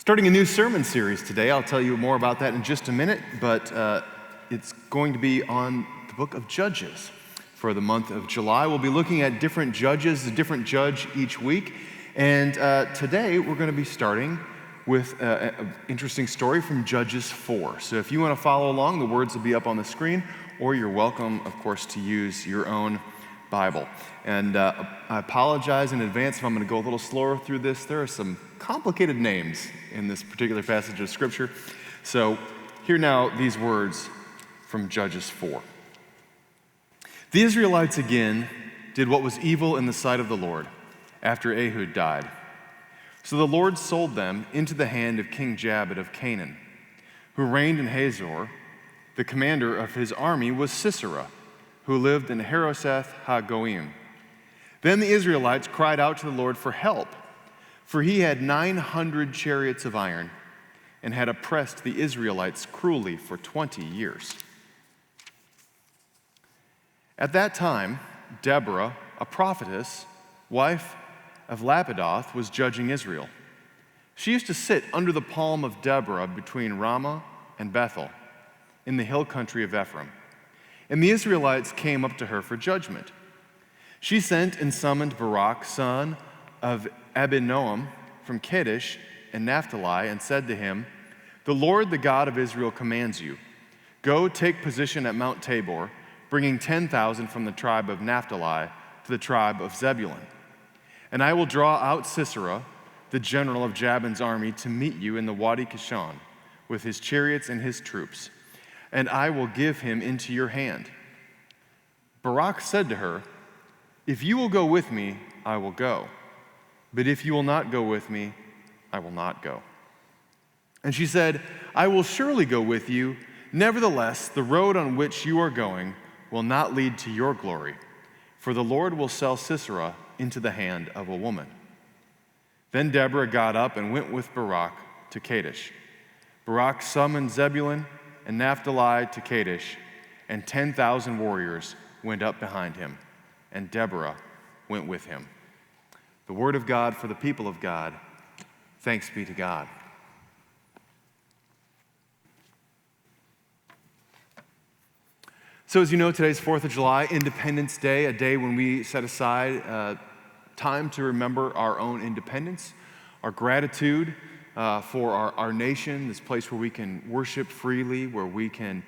Starting a new sermon series today. I'll tell you more about that in just a minute, but it's going to be on the book of Judges for the month of July. We'll be looking at different judges, a different judge each week, and today we're going to be starting with an interesting story from Judges 4. So if you want to follow along, the words will be up on the screen, or you're welcome, of course, to use your own Bible. And I apologize in advance if I'm going to go a little slower through this. There are some complicated names in this particular passage of Scripture. So hear now these words from Judges 4. The Israelites again did what was evil in the sight of the Lord after Ehud died. So the Lord sold them into the hand of King Jabin of Canaan, who reigned in Hazor. The commander of his army was Sisera, who lived in Harosheth HaGoyim. Then the Israelites cried out to the Lord for help, for he had 900 chariots of iron and had oppressed the Israelites cruelly for 20 years. At that time, Deborah, a prophetess, wife of Lapidoth, was judging Israel. She used to sit under the palm of Deborah between Ramah and Bethel in the hill country of Ephraim. And the Israelites came up to her for judgment. She sent and summoned Barak, son of Abinoam, from Kadesh and Naphtali, and said to him, "The Lord, the God of Israel, commands you, go take position at Mount Tabor, bringing 10,000 from the tribe of Naphtali to the tribe of Zebulun. And I will draw out Sisera, the general of Jabin's army, to meet you in the Wadi Kishon with his chariots and his troops, and I will give him into your hand." Barak said to her, "If you will go with me, I will go. But if you will not go with me, I will not go." And she said, "I will surely go with you. Nevertheless, the road on which you are going will not lead to your glory, for the Lord will sell Sisera into the hand of a woman." Then Deborah got up and went with Barak to Kadesh. Barak summoned Zebulun and Naphtali to Kadesh, and 10,000 warriors went up behind him, and Deborah went with him. The word of God for the people of God. Thanks be to God. So as you know, today's 4th of July, Independence Day, a day when we set aside time to remember our own independence, our gratitude for our nation, this place where we can worship freely, where we can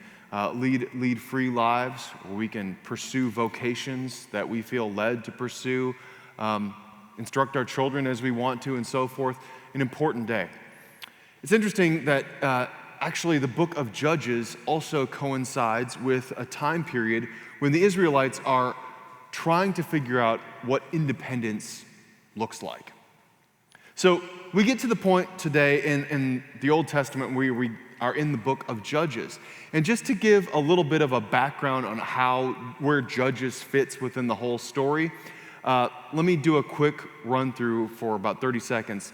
lead free lives, where we can pursue vocations that we feel led to pursue, instruct our children as we want to, and so forth. An important day. It's interesting that actually the book of Judges also coincides with a time period when the Israelites are trying to figure out what independence looks like. So we get to the point today in the Old Testament where we are in the book of Judges. And just to give a little bit of a background on where Judges fits within the whole story, let me do a quick run through for about 30 seconds,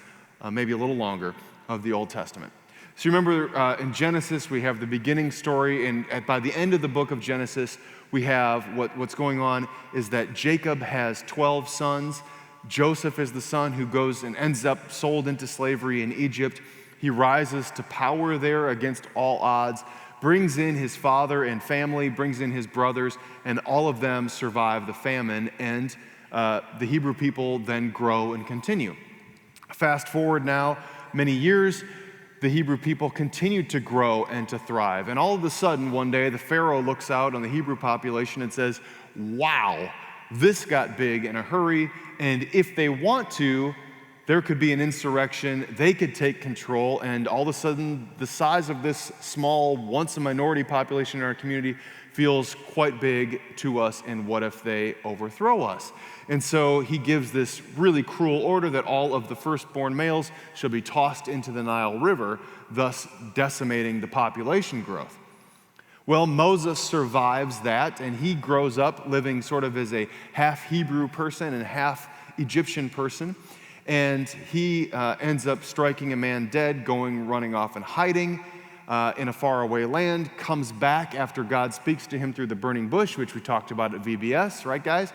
maybe a little longer, of the Old Testament. So you remember in Genesis, we have the beginning story, and by the end of the book of Genesis, we have what's going on is that Jacob has 12 sons. Joseph is the son who goes and ends up sold into slavery in Egypt. He rises to power there against all odds, brings in his father and family, brings in his brothers, and all of them survive the famine, and the Hebrew people then grow and continue. Fast forward now many years, the Hebrew people continue to grow and to thrive. And all of a sudden, one day, the Pharaoh looks out on the Hebrew population and says, "Wow, this got big in a hurry, and if they want to, there could be an insurrection, they could take control, and all of a sudden, the size of this small, once a minority population in our community feels quite big to us, and what if they overthrow us?" And so he gives this really cruel order that all of the firstborn males shall be tossed into the Nile River, thus decimating the population growth. Well, Moses survives that, and he grows up living sort of as a half Hebrew person and half Egyptian person. And he ends up striking a man dead, running off and hiding in a faraway land, comes back after God speaks to him through the burning bush, which we talked about at VBS, right, guys?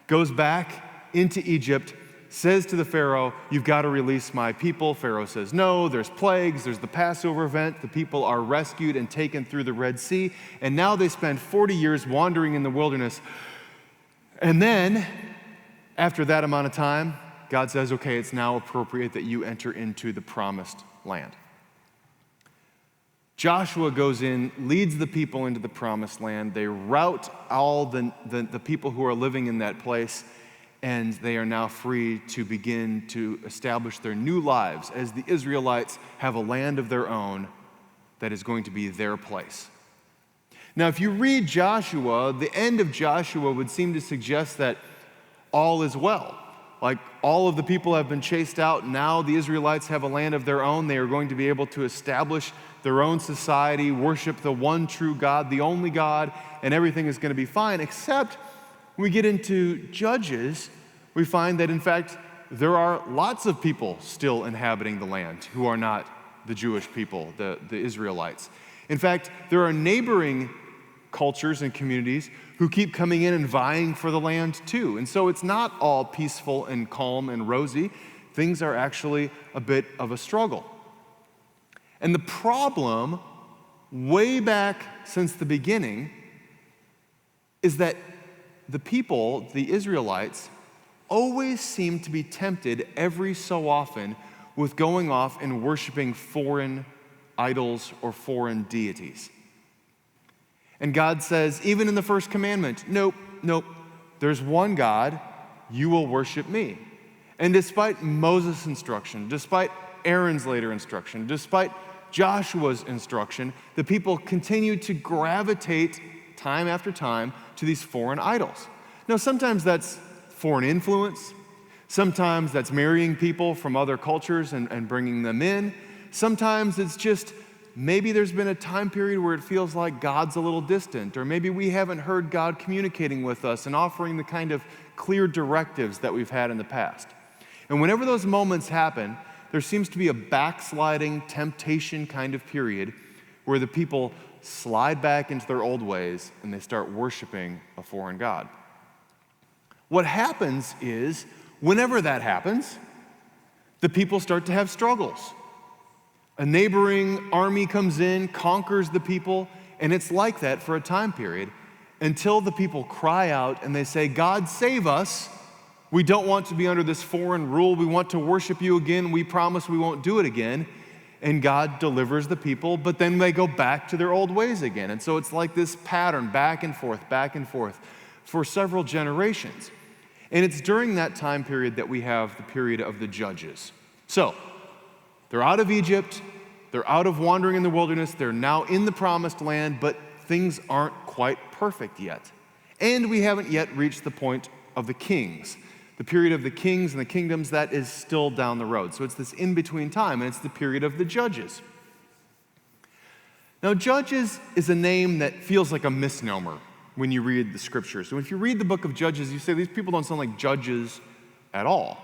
Goes back into Egypt, says to the Pharaoh, "You've got to release my people." Pharaoh says no. There's plagues. There's the Passover event. The people are rescued and taken through the Red Sea. And now they spend 40 years wandering in the wilderness. And then, after that amount of time, God says, okay, it's now appropriate that you enter into the promised land. Joshua goes in, leads the people into the promised land. They rout all the people who are living in that place, and they are now free to begin to establish their new lives as the Israelites have a land of their own that is going to be their place. Now, if you read Joshua, the end of Joshua would seem to suggest that all is well. Like all of the people have been chased out. Now the Israelites have a land of their own. They are going to be able to establish their own society, worship the one true God, the only God, and everything is going to be fine. Except when we get into Judges, we find that in fact there are lots of people still inhabiting the land who are not the Jewish people, the Israelites. In fact, there are neighboring cultures and communities who keep coming in and vying for the land too. And so it's not all peaceful and calm and rosy. Things are actually a bit of a struggle. And the problem, way back since the beginning, is that the people, the Israelites, always seem to be tempted every so often with going off and worshiping foreign idols or foreign deities. And God says, even in the first commandment, nope, there's one God, you will worship me. And despite Moses' instruction, despite Aaron's later instruction, despite Joshua's instruction, the people continue to gravitate time after time to these foreign idols. Now, sometimes that's foreign influence. Sometimes that's marrying people from other cultures and bringing them in. Sometimes it's just maybe there's been a time period where it feels like God's a little distant, or maybe we haven't heard God communicating with us and offering the kind of clear directives that we've had in the past. And whenever those moments happen, there seems to be a backsliding temptation kind of period where the people slide back into their old ways and they start worshiping a foreign god. What happens is, whenever that happens, the people start to have struggles. A neighboring army comes in, conquers the people, and it's like that for a time period until the people cry out and they say, "God, save us. We don't want to be under this foreign rule. We want to worship you again. We promise we won't do it again." And God delivers the people, but then they go back to their old ways again. And so it's like this pattern, back and forth, for several generations. And it's during that time period that we have the period of the Judges. So, they're out of Egypt, they're out of wandering in the wilderness, they're now in the promised land, but things aren't quite perfect yet. And we haven't yet reached the point of the kings. The period of the kings and the kingdoms, that is still down the road. So it's this in-between time, and it's the period of the Judges. Now, Judges is a name that feels like a misnomer when you read the scriptures. So if you read the book of Judges, you say, these people don't sound like judges at all.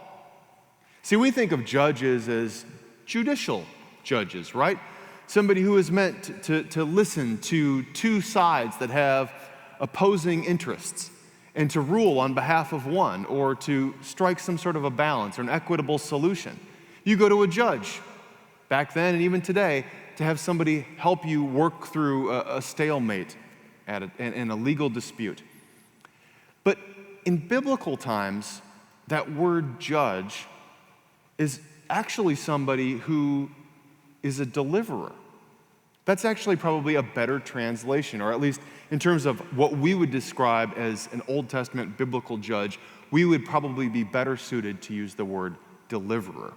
See, we think of judges as judicial judges, right? Somebody who is meant to listen to two sides that have opposing interests and to rule on behalf of one, or to strike some sort of a balance or an equitable solution. You go to a judge back then and even today to have somebody help you work through a stalemate in a legal dispute. But in biblical times, that word judge is actually somebody who is a deliverer. That's actually probably a better translation, or at least in terms of what we would describe as an Old Testament biblical judge, we would probably be better suited to use the word deliverer.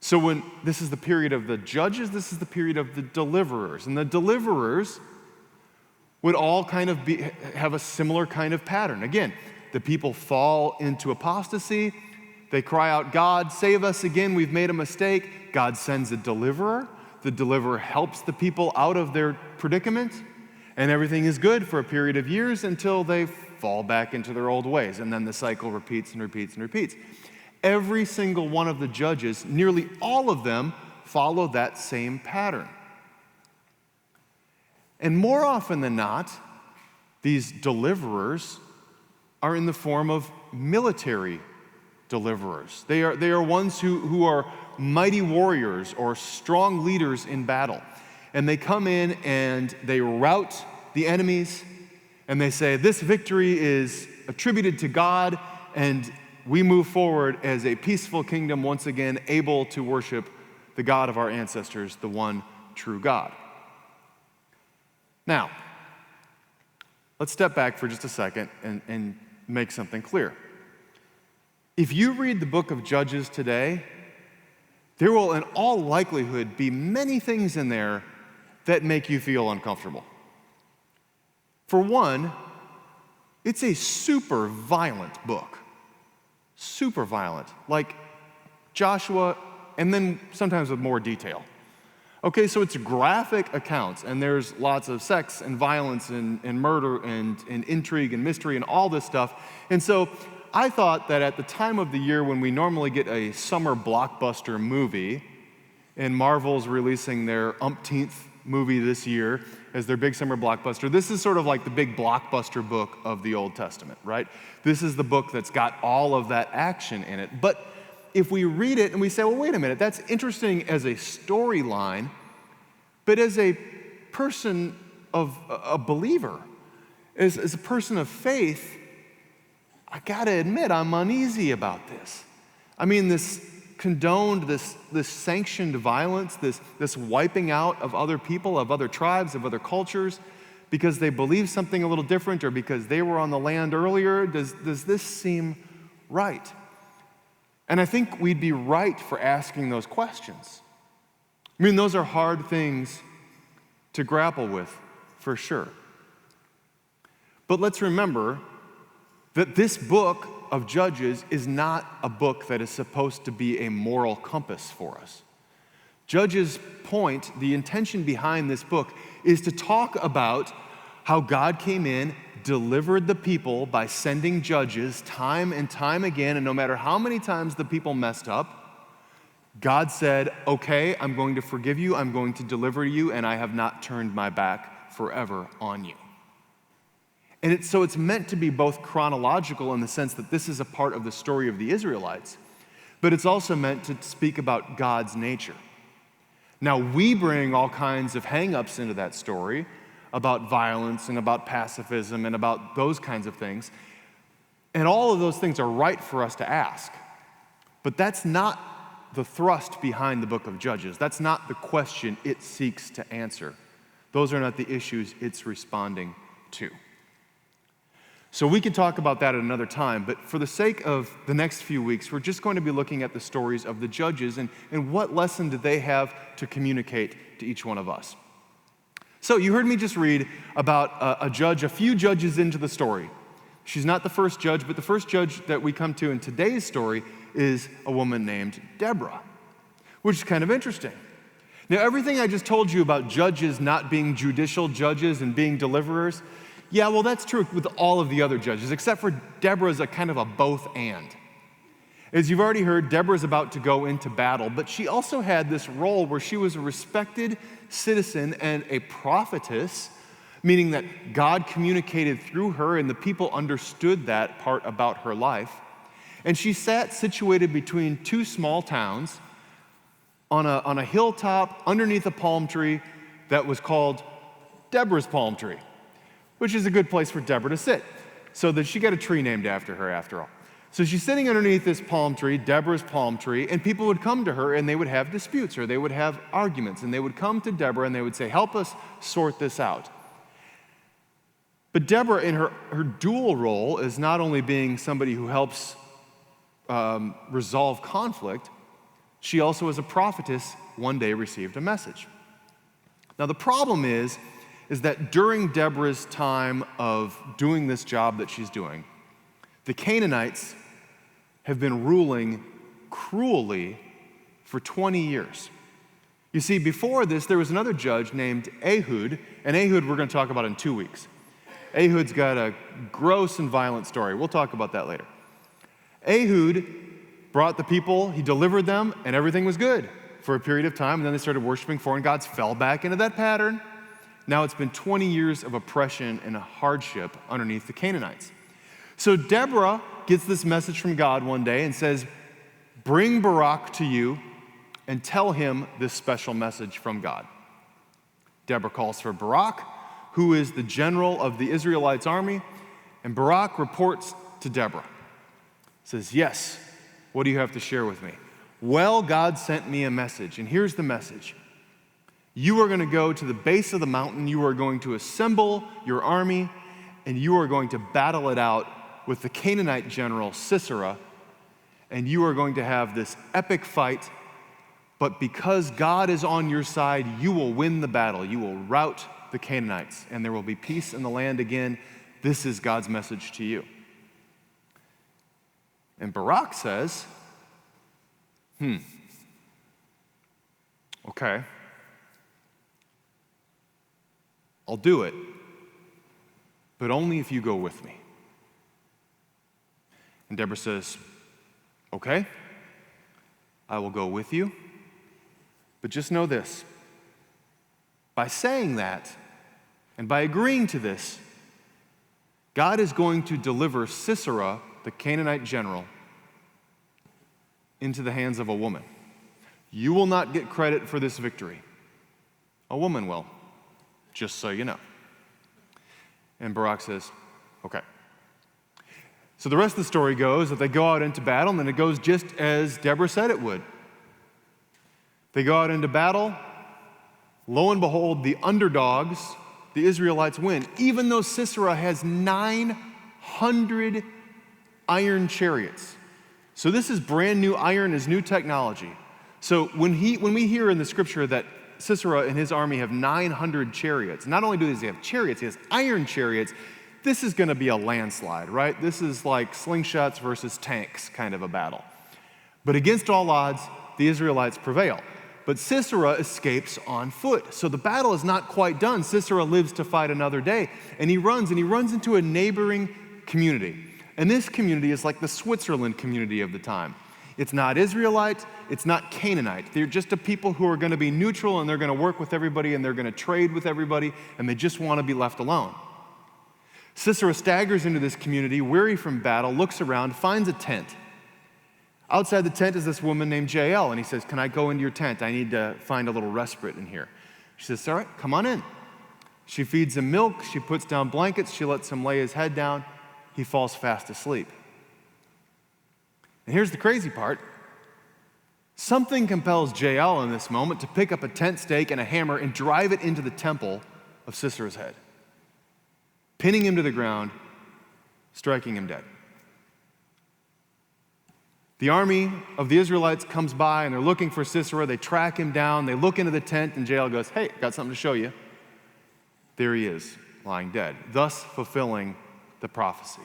So when this is the period of the judges, this is the period of the deliverers. And the deliverers would all kind of have a similar kind of pattern. Again, the people fall into apostasy. They cry out, "God, save us again. We've made a mistake." God sends a deliverer. The deliverer helps the people out of their predicament, and everything is good for a period of years until they fall back into their old ways. And then the cycle repeats and repeats and repeats. Every single one of the judges, nearly all of them, follow that same pattern. And more often than not, these deliverers are in the form of military deliverers. They are ones who are mighty warriors or strong leaders in battle. And they come in and they rout the enemies, and they say, this victory is attributed to God, and we move forward as a peaceful kingdom, once again able to worship the God of our ancestors, the one true God. Now, let's step back for just a second and make something clear. If you read the book of Judges today, there will in all likelihood be many things in there that make you feel uncomfortable. For one, it's a super violent book. Super violent, like Joshua, and then sometimes with more detail. Okay, so it's graphic accounts, and there's lots of sex and violence and murder and intrigue and mystery and all this stuff. And so I thought that at the time of the year when we normally get a summer blockbuster movie, and Marvel's releasing their umpteenth movie this year as their big summer blockbuster, this is sort of like the big blockbuster book of the Old Testament, right? This is the book that's got all of that action in it. But if we read it and we say, well, wait a minute, that's interesting as a storyline, but as a person of a believer, as a person of faith, I gotta admit, I'm uneasy about this. I mean, this condoned, this sanctioned violence, this wiping out of other people, of other tribes, of other cultures, because they believe something a little different or because they were on the land earlier. Does this seem right? And I think we'd be right for asking those questions. I mean, those are hard things to grapple with, for sure. But let's remember that this book of Judges is not a book that is supposed to be a moral compass for us. Judges' point, the intention behind this book, is to talk about how God came in, delivered the people by sending judges time and time again, and no matter how many times the people messed up, God said, okay, I'm going to forgive you, I'm going to deliver you, and I have not turned my back forever on you. And so it's meant to be both chronological in the sense that this is a part of the story of the Israelites, but it's also meant to speak about God's nature. Now, we bring all kinds of hang-ups into that story about violence and about pacifism and about those kinds of things, and all of those things are right for us to ask. But that's not the thrust behind the book of Judges. That's not the question it seeks to answer. Those are not the issues it's responding to. So we could talk about that at another time, but for the sake of the next few weeks, we're just going to be looking at the stories of the judges and what lesson did they have to communicate to each one of us. So you heard me just read about a judge, a few judges into the story. She's not the first judge, but the first judge that we come to in today's story is a woman named Deborah, which is kind of interesting. Now, everything I just told you about judges not being judicial judges and being deliverers, yeah, well, that's true with all of the other judges, except for Deborah's a kind of a both and. As you've already heard, Deborah's about to go into battle, but she also had this role where she was a respected citizen and a prophetess, meaning that God communicated through her and the people understood that part about her life. And she sat situated between two small towns on a hilltop underneath a palm tree that was called Deborah's palm tree, which is a good place for Deborah to sit. So that she got a tree named after her, after all. So she's sitting underneath this palm tree, Deborah's palm tree, and people would come to her and they would have disputes or they would have arguments, and they would come to Deborah and they would say, help us sort this out. But Deborah, in her dual role, is not only being somebody who helps resolve conflict, she also, as a prophetess, one day received a message. Now the problem is that during Deborah's time of doing this job that she's doing, the Canaanites have been ruling cruelly for 20 years. You see, before this, there was another judge named Ehud, and Ehud we're going to talk about in 2 weeks. Ehud's got a gross and violent story. We'll talk about that later. Ehud brought the people, he delivered them, and everything was good for a period of time, and then they started worshiping foreign gods, fell back into that pattern. Now it's been 20 years of oppression and hardship underneath the Canaanites. So Deborah gets this message from God one day and says, bring Barak to you and tell him this special message from God. Deborah calls for Barak, who is the general of the Israelites' army, and Barak reports to Deborah. Says, yes, what do you have to share with me? Well, God sent me a message, and here's the message. You are going to go to the base of the mountain, you are going to assemble your army, and you are going to battle it out with the Canaanite general Sisera, and you are going to have this epic fight, but because God is on your side, you will win the battle. You will rout the Canaanites, and there will be peace in the land again. This is God's message to you. And Barak says, okay, I'll do it, but only if you go with me. And Deborah says, okay, I will go with you, but just know this. By saying that, and by agreeing to this, God is going to deliver Sisera, the Canaanite general, into the hands of a woman. You will not get credit for this victory. A woman will, just so you know. And Barak says, okay. So the rest of the story goes that they go out into battle, and then it goes just as Deborah said it would. They go out into battle. Lo and behold, the underdogs, the Israelites, win, even though Sisera has 900 iron chariots. So this is brand new iron, is new technology. So when we hear in the scripture that Sisera and his army have 900 chariots, not only do they have chariots, he has iron chariots, this is going to be a landslide, right? This is like slingshots versus tanks kind of a battle. But against all odds, the Israelites prevail. But Sisera escapes on foot. So the battle is not quite done. Sisera lives to fight another day. And he runs into a neighboring community. And this community is like the Switzerland community of the time. It's not Israelite, it's not Canaanite. They're just a people who are going to be neutral, and they're going to work with everybody, and they're going to trade with everybody, and they just want to be left alone. Sisera staggers into this community, weary from battle, looks around, finds a tent. Outside the tent is this woman named Jael, and he says, can I go into your tent? I need to find a little respite in here. She says, all right, come on in. She feeds him milk, she puts down blankets, she lets him lay his head down. He falls fast asleep. And here's the crazy part. Something compels Jael in this moment to pick up a tent stake and a hammer and drive it into the temple of Sisera's head, pinning him to the ground, striking him dead. The army of the Israelites comes by, and they're looking for Sisera. They track him down. They look into the tent, and Jael goes, hey, got something to show you. There he is, lying dead, thus fulfilling the prophecy.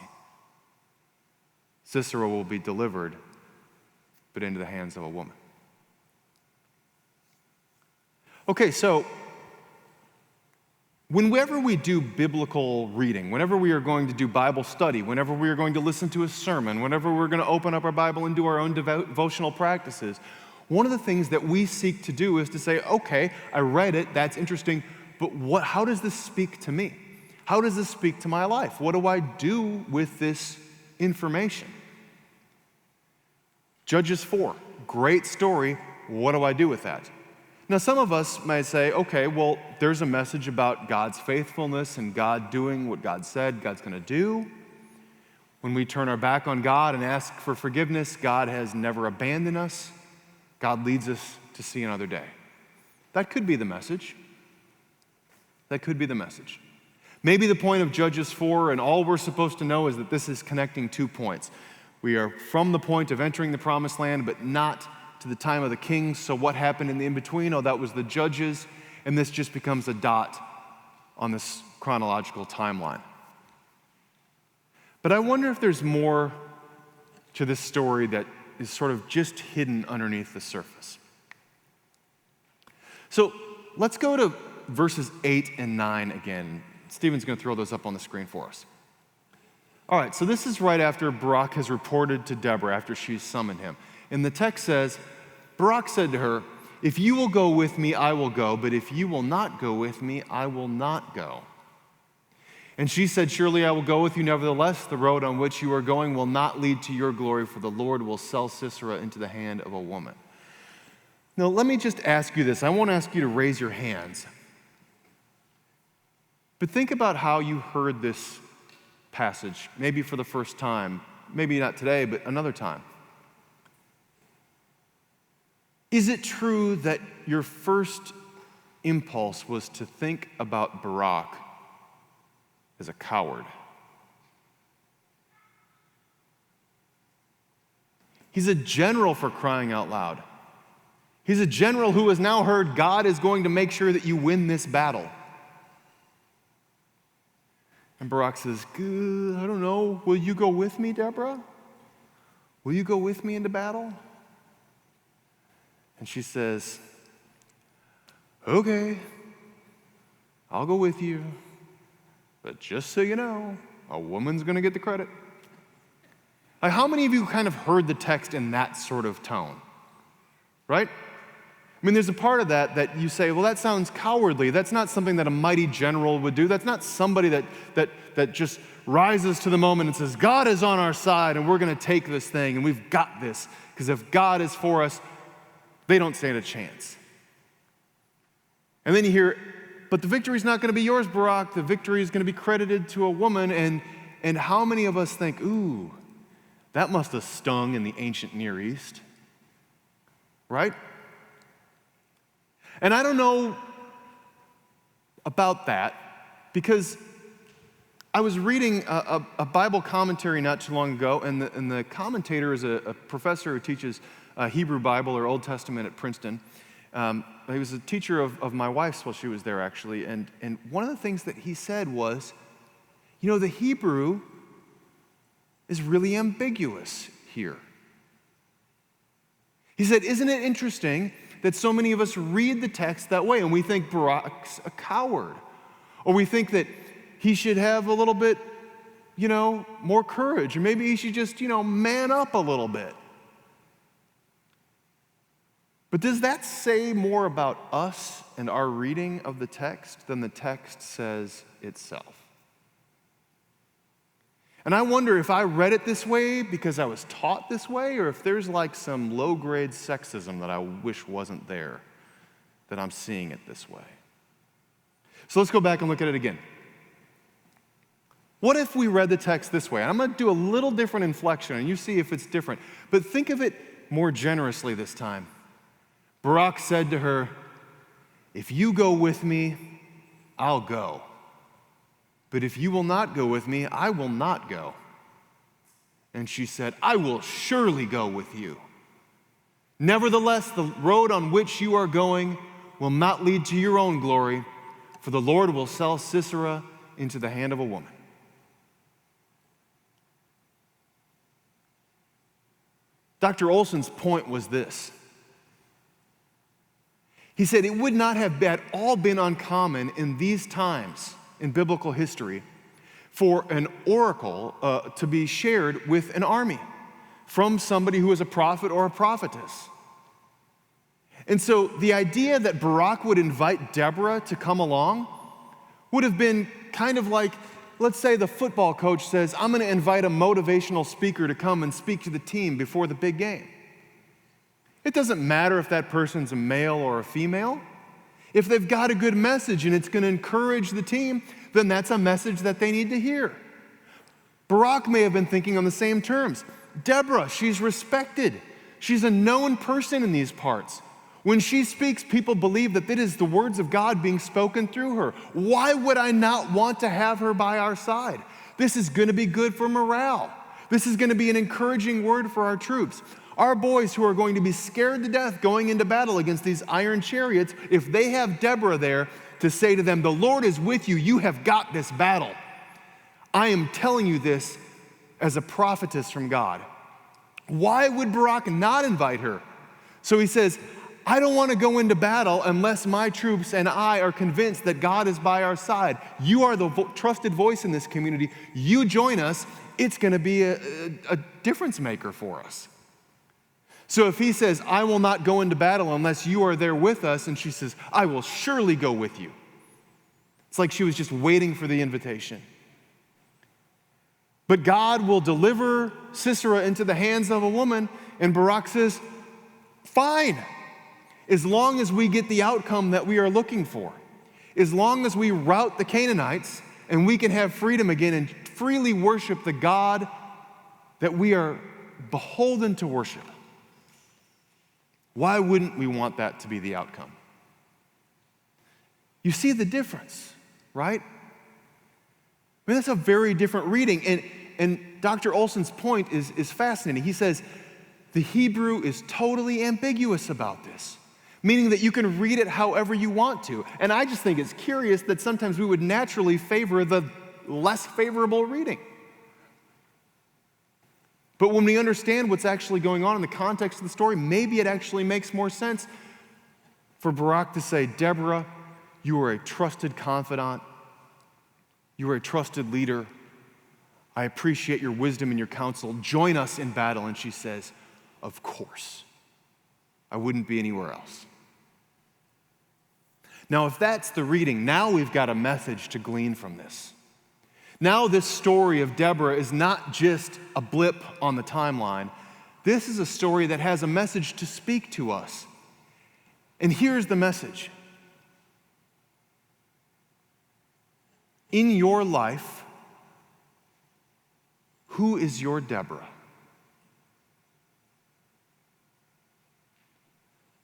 Sisera will be delivered, but into the hands of a woman. Okay, so whenever we do biblical reading, whenever we are going to do Bible study, whenever we are going to listen to a sermon, whenever we're going to open up our Bible and do our own devotional practices, one of the things that we seek to do is to say, okay, I read it, that's interesting, but how does this speak to me? How does this speak to my life? What do I do with this information? Judges 4, great story. What do I do with that? Now, some of us might say, okay, well, there's a message about God's faithfulness and God doing what God said God's going to do. When we turn our back on God and ask for forgiveness, God has never abandoned us. God leads us to see another day. That could be the message. That could be the message. Maybe the point of Judges 4 and all we're supposed to know is that this is connecting 2 points. We are from the point of entering the promised land, but not to the time of the kings. So what happened in the in-between? Oh, that was the judges, and this just becomes a dot on this chronological timeline. But I wonder if there's more to this story that is sort of just hidden underneath the surface. So let's go to verses 8 and 9 again. Stephen's going to throw those up on the screen for us. All right, so this is right after Barak has reported to Deborah after she's summoned him. And the text says, Barak said to her, if you will go with me, I will go, but if you will not go with me, I will not go. And she said, surely I will go with you. Nevertheless, the road on which you are going will not lead to your glory, for the Lord will sell Sisera into the hand of a woman. Now, let me just ask you this. I won't ask you to raise your hands. But think about how you heard this passage, maybe for the first time, maybe not today, but another time. Is it true that your first impulse was to think about Barak as a coward? He's a general, for crying out loud. He's a general who has now heard God is going to make sure that you win this battle. And Barak says, I don't know, will you go with me, Deborah? Will you go with me into battle? And she says, okay, I'll go with you. But just so you know, a woman's going to get the credit. Like, how many of you kind of heard the text in that sort of tone? Right? I mean, there's a part of that you say, well, that sounds cowardly. That's not something that a mighty general would do. That's not somebody that just rises to the moment and says, God is on our side and we're going to take this thing and we've got this. Because if God is for us, they don't stand a chance. And then you hear, but the victory's not going to be yours, Barak. The victory is going to be credited to a woman. And how many of us think, ooh, that must have stung in the ancient Near East, right? And I don't know about that because I was reading a Bible commentary not too long ago, and the commentator is a professor who teaches Hebrew Bible or Old Testament at Princeton. He was a teacher of my wife's while she was there, actually. And one of the things that he said was, the Hebrew is really ambiguous here. He said, isn't it interesting that so many of us read the text that way and we think Barak's a coward, or we think that he should have a little bit, more courage, or maybe he should just, man up a little bit. But does that say more about us and our reading of the text than the text says itself? And I wonder if I read it this way because I was taught this way, or if there's like some low-grade sexism that I wish wasn't there, that I'm seeing it this way. So let's go back and look at it again. What if we read the text this way? I'm going to do a little different inflection, and you see if it's different. But think of it more generously this time. Barak said to her, if you go with me, I'll go. But if you will not go with me, I will not go. And she said, I will surely go with you. Nevertheless, the road on which you are going will not lead to your own glory, for the Lord will sell Sisera into the hand of a woman. Dr. Olson's point was this. He said it would not have at all been uncommon in these times in biblical history for an oracle to be shared with an army from somebody who was a prophet or a prophetess. And so the idea that Barak would invite Deborah to come along would have been kind of like, let's say the football coach says, I'm going to invite a motivational speaker to come and speak to the team before the big game. It doesn't matter if that person's a male or a female. If they've got a good message and it's going to encourage the team, then that's a message that they need to hear. Barak may have been thinking on the same terms. Deborah, she's respected. She's a known person in these parts. When she speaks, people believe that it is the words of God being spoken through her. Why would I not want to have her by our side? This is going to be good for morale. This is going to be an encouraging word for our troops. Our boys who are going to be scared to death going into battle against these iron chariots, if they have Deborah there to say to them, the Lord is with you, you have got this battle. I am telling you this as a prophetess from God. Why would Barak not invite her? So he says, I don't want to go into battle unless my troops and I are convinced that God is by our side. You are the trusted voice in this community. You join us, it's going to be a difference maker for us. So if he says, I will not go into battle unless you are there with us, and she says, I will surely go with you. It's like she was just waiting for the invitation. But God will deliver Sisera into the hands of a woman, and Barak says, fine, as long as we get the outcome that we are looking for. As long as we rout the Canaanites and we can have freedom again and freely worship the God that we are beholden to worship. Why wouldn't we want that to be the outcome? You see the difference, right? I mean, that's a very different reading. And Dr. Olson's point is fascinating. He says the Hebrew is totally ambiguous about this, meaning that you can read it however you want to. And I just think it's curious that sometimes we would naturally favor the less favorable reading. But when we understand what's actually going on in the context of the story, maybe it actually makes more sense for Barak to say, Deborah, you are a trusted confidant. You are a trusted leader. I appreciate your wisdom and your counsel. Join us in battle. And she says, of course. I wouldn't be anywhere else. Now, if that's the reading, now we've got a message to glean from this. Now this story of Deborah is not just a blip on the timeline. This is a story that has a message to speak to us. And here's the message. In your life, who is your Deborah?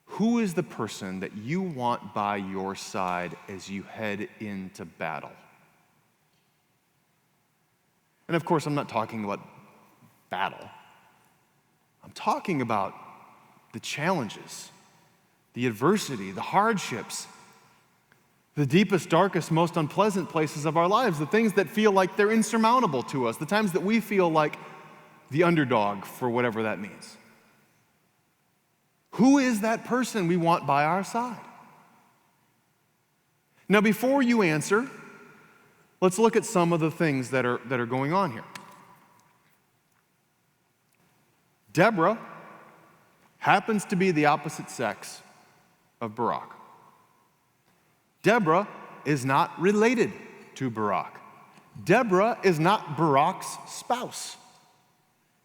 Who is the person that you want by your side as you head into battle? And of course, I'm not talking about battle. I'm talking about the challenges, the adversity, the hardships, the deepest, darkest, most unpleasant places of our lives, the things that feel like they're insurmountable to us, the times that we feel like the underdog, for whatever that means. Who is that person we want by our side? Now, before you answer, let's look at some of the things that are going on here. Deborah happens to be the opposite sex of Barak. Deborah is not related to Barak. Deborah is not Barak's spouse.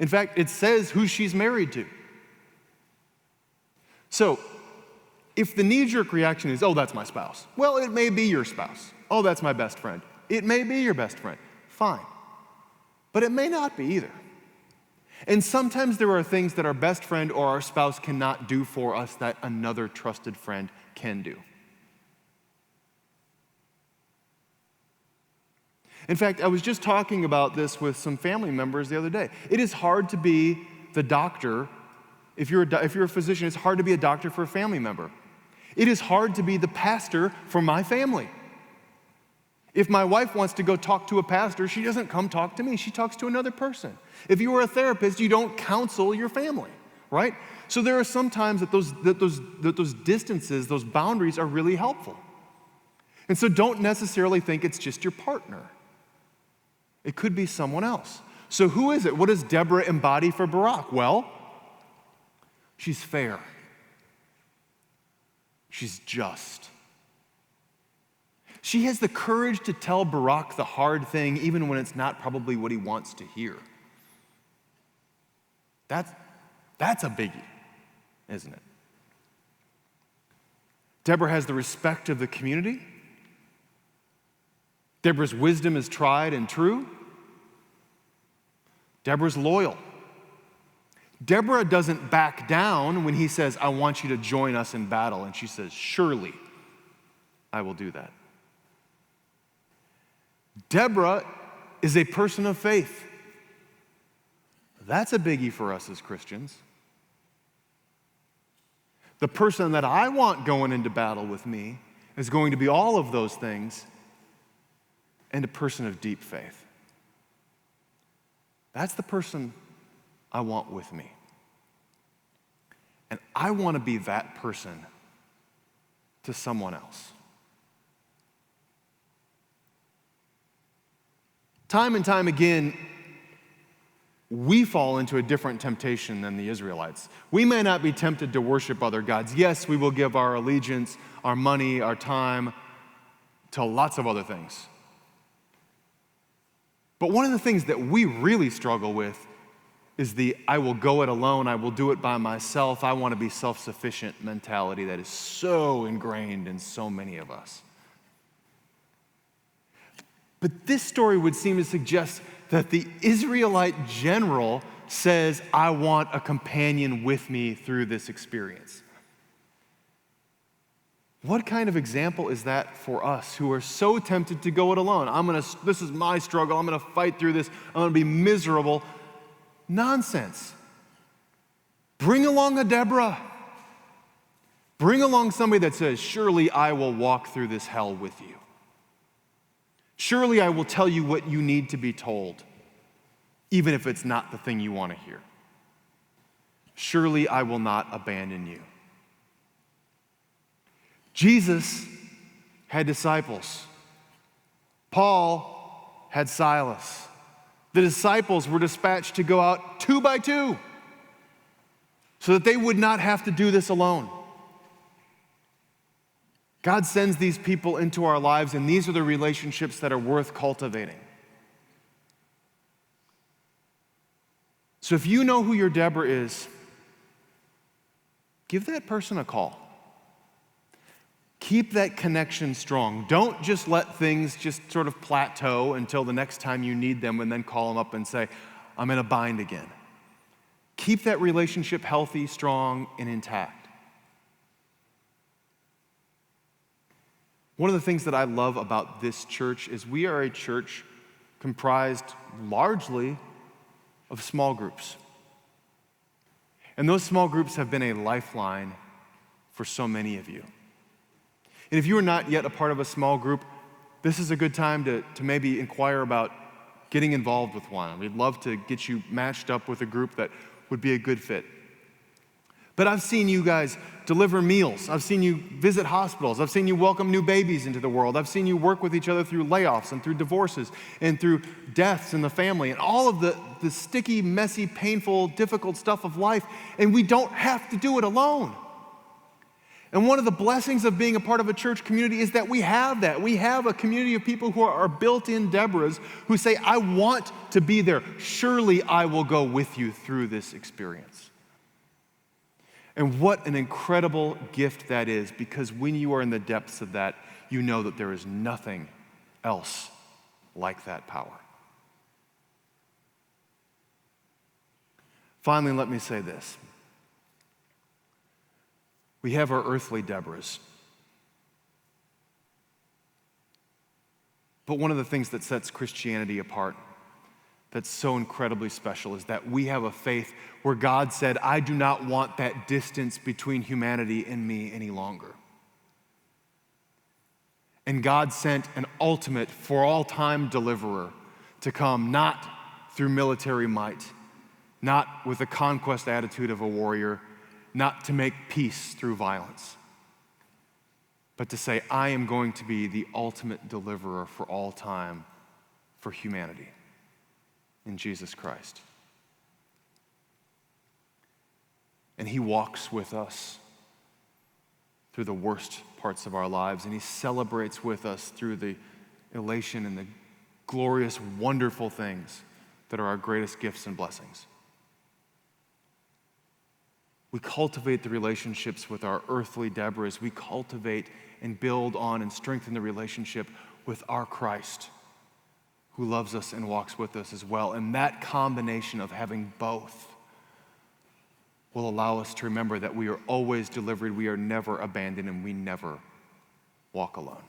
In fact, it says who she's married to. So, if the knee-jerk reaction is, oh, that's my spouse. Well, it may be your spouse. Oh, that's my best friend. It may be your best friend. Fine. But it may not be either. And sometimes there are things that our best friend or our spouse cannot do for us that another trusted friend can do. In fact, I was just talking about this with some family members the other day. It is hard to be the doctor. If you're a physician, it's hard to be a doctor for a family member. It is hard to be the pastor for my family. If my wife wants to go talk to a pastor, she doesn't come talk to me. She talks to another person. If you are a therapist, you don't counsel your family, right? So there are some times that those distances, those boundaries are really helpful. And so don't necessarily think it's just your partner. It could be someone else. So who is it? What does Deborah embody for Barak? Well, she's fair. She's just. She has the courage to tell Barak the hard thing, even when it's not probably what he wants to hear. That's a biggie, isn't it? Deborah has the respect of the community. Deborah's wisdom is tried and true. Deborah's loyal. Deborah doesn't back down when he says, I want you to join us in battle. And she says, surely I will do that. Deborah is a person of faith. That's a biggie for us as Christians. The person that I want going into battle with me is going to be all of those things and a person of deep faith. That's the person I want with me. And I want to be that person to someone else. Time and time again, we fall into a different temptation than the Israelites. We may not be tempted to worship other gods. Yes, we will give our allegiance, our money, our time to lots of other things. But one of the things that we really struggle with is the I will go it alone, I will do it by myself, I want to be self-sufficient mentality that is so ingrained in so many of us. But this story would seem to suggest that the Israelite general says, I want a companion with me through this experience. What kind of example is that for us who are so tempted to go it alone? This is my struggle, I'm going to fight through this, I'm going to be miserable. Nonsense. Bring along a Deborah. Bring along somebody that says, surely I will walk through this hell with you. Surely I will tell you what you need to be told, even if it's not the thing you want to hear. Surely I will not abandon you. Jesus had disciples. Paul had Silas. The disciples were dispatched to go out 2 by 2 so that they would not have to do this alone. God sends these people into our lives, and these are the relationships that are worth cultivating. So if you know who your Deborah is, give that person a call. Keep that connection strong. Don't just let things just sort of plateau until the next time you need them and then call them up and say, I'm in a bind again. Keep that relationship healthy, strong, and intact. One of the things that I love about this church is we are a church comprised largely of small groups. And those small groups have been a lifeline for so many of you. And if you are not yet a part of a small group, this is a good time to maybe inquire about getting involved with one. We'd love to get you matched up with a group that would be a good fit. But I've seen you guys deliver meals. I've seen you visit hospitals. I've seen you welcome new babies into the world. I've seen you work with each other through layoffs and through divorces and through deaths in the family and all of the sticky, messy, painful, difficult stuff of life. And we don't have to do it alone. And one of the blessings of being a part of a church community is that we have that. We have a community of people who are built-in Deborahs who say, I want to be there. Surely I will go with you through this experience. And what an incredible gift that is, because when you are in the depths of that, you know that there is nothing else like that power. Finally, let me say this. We have our earthly Deborahs. But one of the things that sets Christianity apart, that's so incredibly special, is that we have a faith where God said, I do not want that distance between humanity and me any longer. And God sent an ultimate, for all time deliverer to come, not through military might, not with the conquest attitude of a warrior, not to make peace through violence, but to say, I am going to be the ultimate deliverer for all time for humanity in Jesus Christ. And he walks with us through the worst parts of our lives, and he celebrates with us through the elation and the glorious, wonderful things that are our greatest gifts and blessings. We cultivate the relationships with our earthly Deborahs. We cultivate and build on and strengthen the relationship with our Christ, who loves us and walks with us as well. And that combination of having both will allow us to remember that we are always delivered, we are never abandoned, and we never walk alone.